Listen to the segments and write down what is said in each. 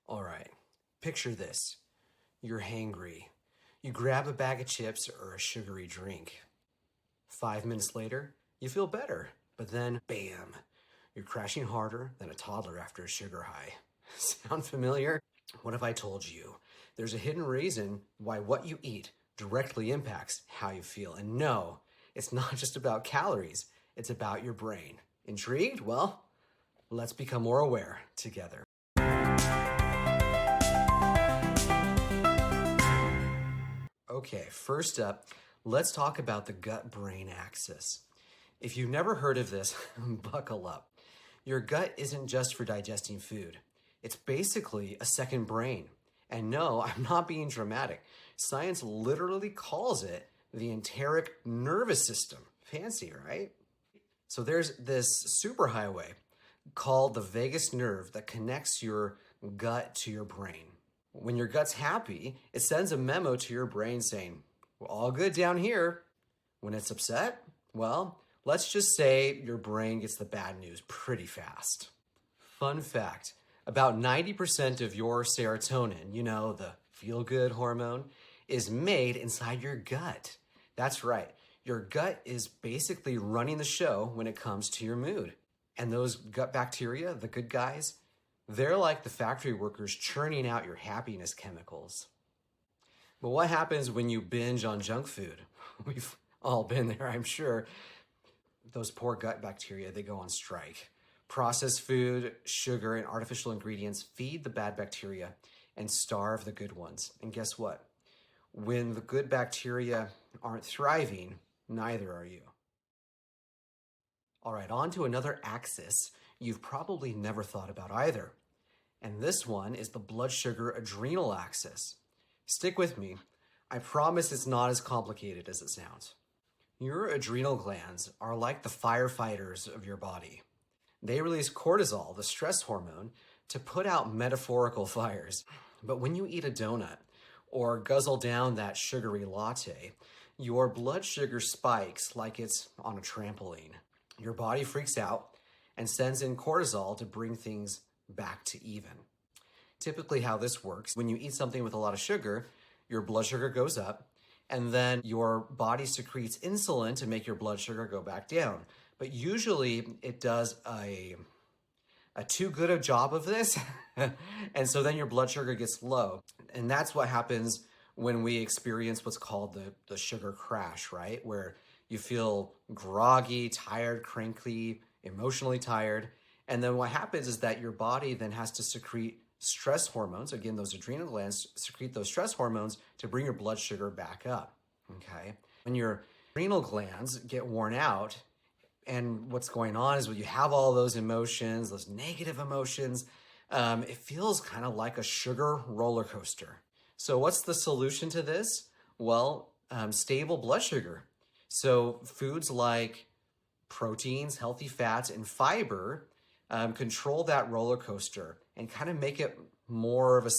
All right, picture this. You're hangry. You grab a bag of chips or a sugary drink. 5 minutes later, you feel better, but then, bam, you're crashing harder than a toddler after a sugar high. Sound familiar? What if I told you there's a hidden reason why what you eat directly impacts how you feel? And no, it's not just about calories, it's about your brain. Intrigued? Well, let's become more aware together. Okay, first up, let's talk about the gut-brain axis. If you've never heard of this, buckle up. Your gut isn't just for digesting food. It's basically a second brain. And no, I'm not being dramatic. Science literally calls it the enteric nervous system. Fancy, right? So there's this superhighway called the vagus nerve that connects your gut to your brain. When your gut's happy, it sends a memo to your brain saying, "We're all good down here." When it's upset, well, let's just say your brain gets the bad news pretty fast. Fun fact, about 90% of your serotonin, the feel-good hormone, is made inside your gut. That's right. Your gut is basically running the show when it comes to your mood. And those gut bacteria, the good guys, they're like the factory workers churning out your happiness chemicals. But what happens when you binge on junk food? We've all been there, I'm sure. Those poor gut bacteria, they go on strike. Processed food, sugar, and artificial ingredients feed the bad bacteria and starve the good ones. And guess what? When the good bacteria aren't thriving, neither are you. All right, on to another axis you've probably never thought about either. And this one is the blood sugar adrenal axis. Stick with me. I promise it's not as complicated as it sounds. Your adrenal glands are like the firefighters of your body. They release cortisol, the stress hormone, to put out metaphorical fires. But when you eat a donut or guzzle down that sugary latte, your blood sugar spikes like it's on a trampoline. Your body freaks out and sends in cortisol to bring things back to even. Typically how this works, when you eat something with a lot of sugar, your blood sugar goes up, and then your body secretes insulin to make your blood sugar go back down. But usually it does a too good a job of this, and so then your blood sugar gets low. And that's what happens when we experience what's called the sugar crash, right? Where you feel groggy, tired, cranky, emotionally tired. And then what happens is that your body then has to secrete stress hormones. Again, those adrenal glands secrete those stress hormones to bring your blood sugar back up, okay? When your adrenal glands get worn out, and what's going on is when you have all those emotions, those negative emotions, it feels kind of like a sugar roller coaster. So what's the solution to this? Well, stable blood sugar. So foods like proteins, healthy fats, and fiber control that roller coaster and kind of make it more of a,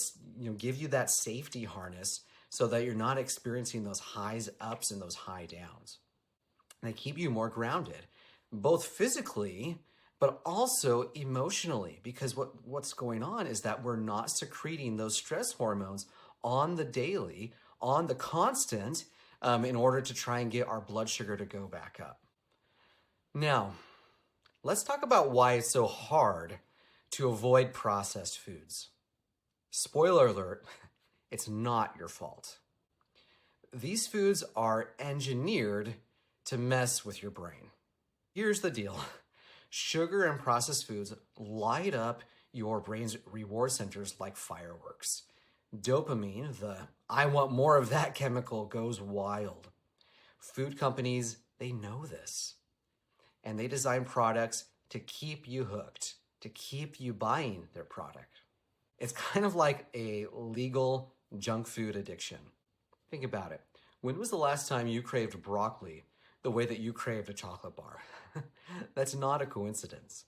give you that safety harness so that you're not experiencing those highs ups and those high downs. And they keep you more grounded, both physically, but also emotionally, because what's going on is that we're not secreting those stress hormones on the daily, on the constant, in order to try and get our blood sugar to go back up. Now, let's talk about why it's so hard to avoid processed foods. Spoiler alert, it's not your fault. These foods are engineered to mess with your brain. Here's the deal. Sugar and processed foods light up your brain's reward centers like fireworks. Dopamine, the "I want more of that" chemical, goes wild. Food companies, they know this. And they design products to keep you hooked, to keep you buying their product. It's kind of like a legal junk food addiction. Think about it. When was the last time you craved broccoli the way that you craved a chocolate bar? That's not a coincidence.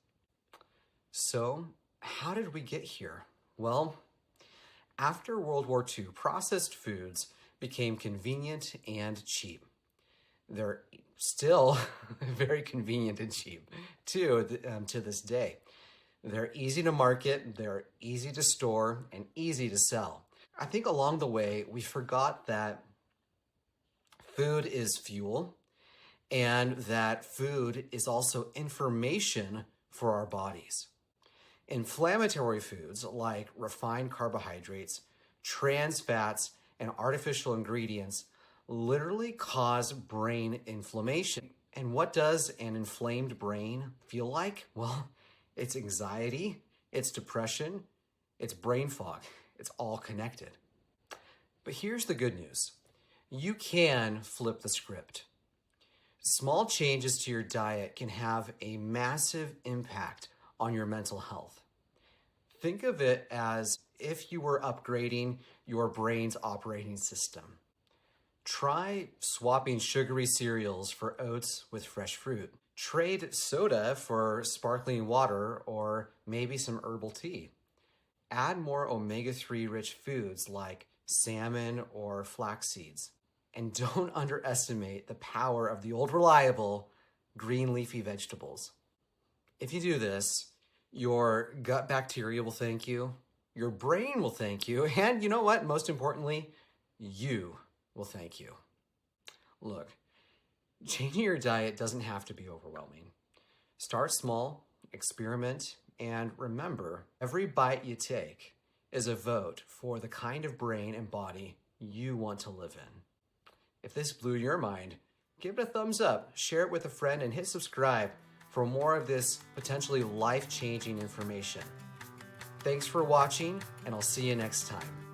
So, how did we get here? Well, after World War II, processed foods became convenient and cheap. They're still very convenient and cheap, too, to this day. They're easy to market, they're easy to store, and easy to sell. I think along the way, we forgot that food is fuel and that food is also information for our bodies. Inflammatory foods like refined carbohydrates, trans fats, and artificial ingredients literally cause brain inflammation. And what does an inflamed brain feel like? Well, it's anxiety, it's depression, it's brain fog. It's all connected. But here's the good news. You can flip the script. Small changes to your diet can have a massive impact on your mental health. Think of it as if you were upgrading your brain's operating system. Try swapping sugary cereals for oats with fresh fruit. Trade soda for sparkling water or maybe some herbal tea. Add more omega-3 rich foods like salmon or flax seeds. And don't underestimate the power of the old reliable green leafy vegetables. If you do this, your gut bacteria will thank you, your brain will thank you, and you know what? Most importantly, you will thank you. Look, changing your diet doesn't have to be overwhelming. Start small, experiment, and remember, every bite you take is a vote for the kind of brain and body you want to live in. If this blew your mind, give it a thumbs up, share it with a friend, and hit subscribe for more of this potentially life-changing information. Thanks for watching, and I'll see you next time.